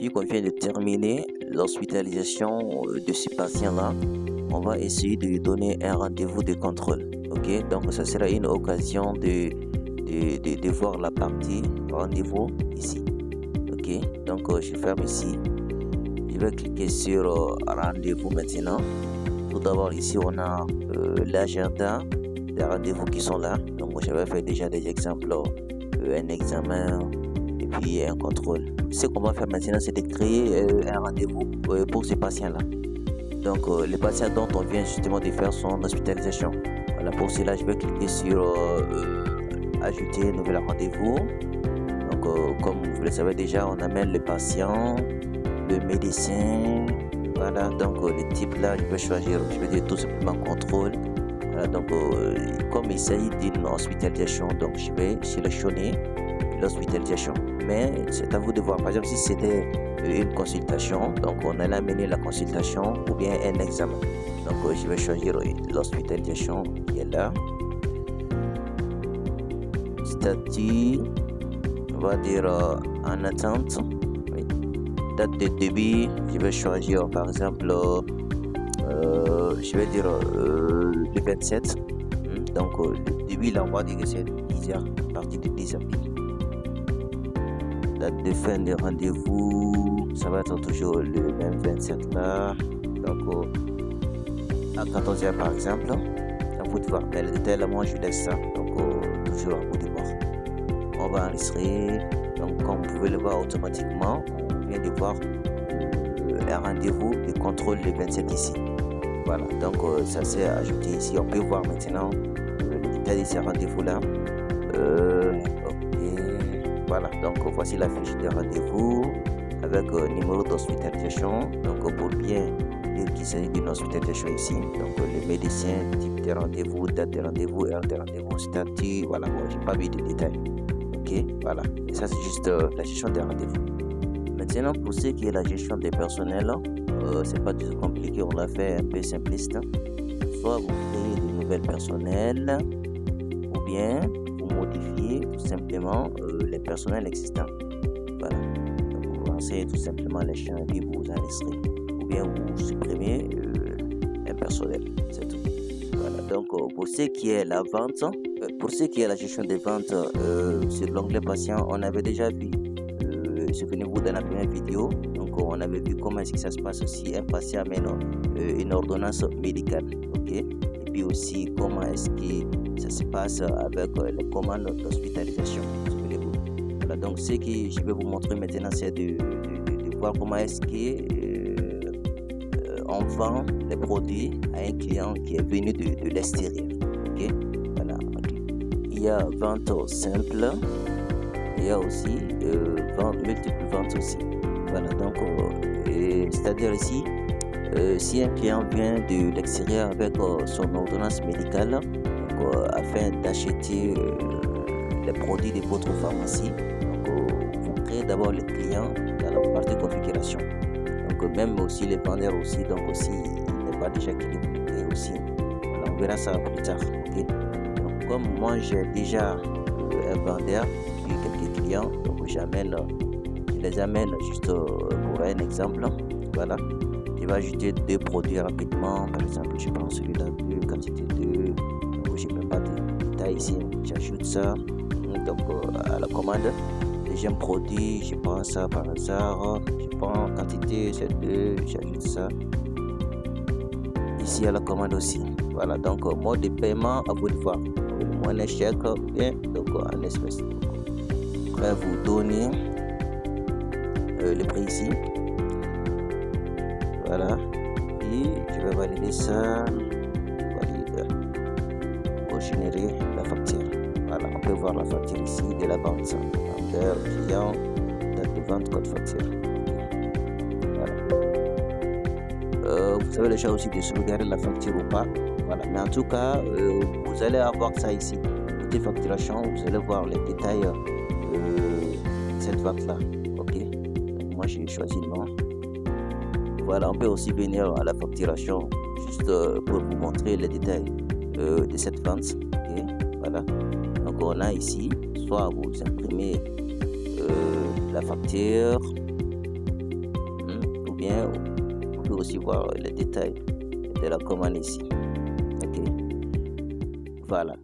Depuis qu'on vient de terminer l'hospitalisation de ce patient-là, on va essayer de lui donner un rendez-vous de contrôle. Ok, donc ça sera une occasion de voir la partie rendez-vous ici. Ok, donc je ferme ici. Je vais cliquer sur rendez-vous maintenant. Tout d'abord ici on a l'agenda des rendez-vous qui sont là. Donc j'avais fait déjà des exemples, un examen et puis un contrôle. Ce qu'on va faire maintenant, c'est de créer un rendez-vous pour ce patient-là. Donc le patient dont on vient justement de faire son hospitalisation. Voilà, pour cela je vais cliquer sur ajouter un nouvel rendez-vous. Donc comme vous le savez déjà, on amène le patient, le médecin. Voilà, donc le type là, je vais choisir, je vais dire tout simplement contrôle. Voilà, donc comme il s'agit d'une hospitalisation, donc je vais sélectionner l'hospitalisation. Mais c'est à vous de voir. Par exemple, si c'était une consultation, donc on allait amener la consultation ou bien un examen. Donc je vais choisir l'hospitalisation qui est là. Statut, on va dire en attente. Oui. Date de début, je vais choisir par exemple, je vais dire le 27. Donc le début là, on va dire que c'est 10h, à partir de 10h. Date de fin de rendez-vous, ça va être toujours le même 27 là. Donc à 14h par exemple. À vous de voir. Mais le détail là, moi je laisse ça. Donc toujours à vous de voir. On va enregistrer. Donc comme vous pouvez le voir automatiquement, on vient de voir un rendez-vous de contrôle le 27 ici. Voilà, donc ça s'est ajouté ici. On peut voir maintenant le détail de ces rendez-vous là. Voilà, donc voici la fiche de rendez-vous avec numéro d'hospitalisation. Donc pour bien dire qu'il s'agit d'une hospitalisation ici. Donc le médecin, type de rendez-vous, date de rendez-vous, heure de rendez-vous, statut. Voilà, bon, j'ai pas vu de détails. Ok, voilà. Et ça c'est juste la gestion des rendez-vous. Maintenant pour ce qui est la gestion des personnels, c'est pas du tout compliqué, on l'a fait un peu simpliste. Soit vous créez de nouvelles personnels ou bien vous modifiez tout simplement les personnels existants. Voilà, donc vous lancez tout simplement les champs et puis vous enregistrez ou bien vous supprimez un personnel, c'est tout. Voilà, donc pour ce qui est la vente, pour ce qui est la gestion des ventes sur l'onglet patient, on avait déjà vu souvenez-vous dans la première vidéo, donc on avait vu comment est-ce que ça se passe aussi un patient amène une ordonnance médicale, ok, et puis aussi comment est-ce que ça se passe avec les commandes d'hospitalisation, souvenez-vous. Voilà, donc ce que je vais vous montrer maintenant, c'est de voir comment est-ce que on vend les produits à un client qui est venu de l'extérieur, ok. Voilà, okay. Il y a vente simple. Il y a aussi multiples ventes aussi. Voilà, donc c'est-à-dire ici, si un client vient de l'extérieur avec son ordonnance médicale afin d'acheter les produits de votre pharmacie, donc vous créez d'abord le client dans la partie configuration. Donc même aussi les vendeurs aussi, donc aussi il n'est pas déjà cliqué aussi. Voilà, on verra ça plus tard. Okay? Donc comme moi j'ai déjà un vendeur puis quelques clients, donc je les amène juste pour un exemple. Voilà, je vais ajouter deux produits rapidement. Par exemple, je prends celui-là, deux quantité 2, donc je n'ai même pas de détails ici, j'ajoute ça. Donc à la commande, deuxième produit, je prends ça par hasard, je prends quantité, c'est 2, j'ajoute ça ici à la commande aussi. Voilà, donc mode de paiement à vous de voir, un échec bien, donc en espèce. Après vous donnez le prix ici, voilà, et je vais valider ça, valide pour générer la facture. Voilà, on peut voir la facture ici de la vente, vendeur, client, date de vente, code facture. Voilà. Vous avez le choix aussi de sauvegarder la facture ou pas. Voilà, mais en tout cas, vous allez avoir ça ici. Côté facturation, vous allez voir les détails de cette vente-là. Ok, donc moi j'ai choisi non. Voilà, on peut aussi venir à la facturation juste pour vous montrer les détails de cette vente. Ok, voilà. Donc on a ici, soit vous imprimez la facture, bien vous pouvez aussi voir les détails de la commande ici. Ok, voilà.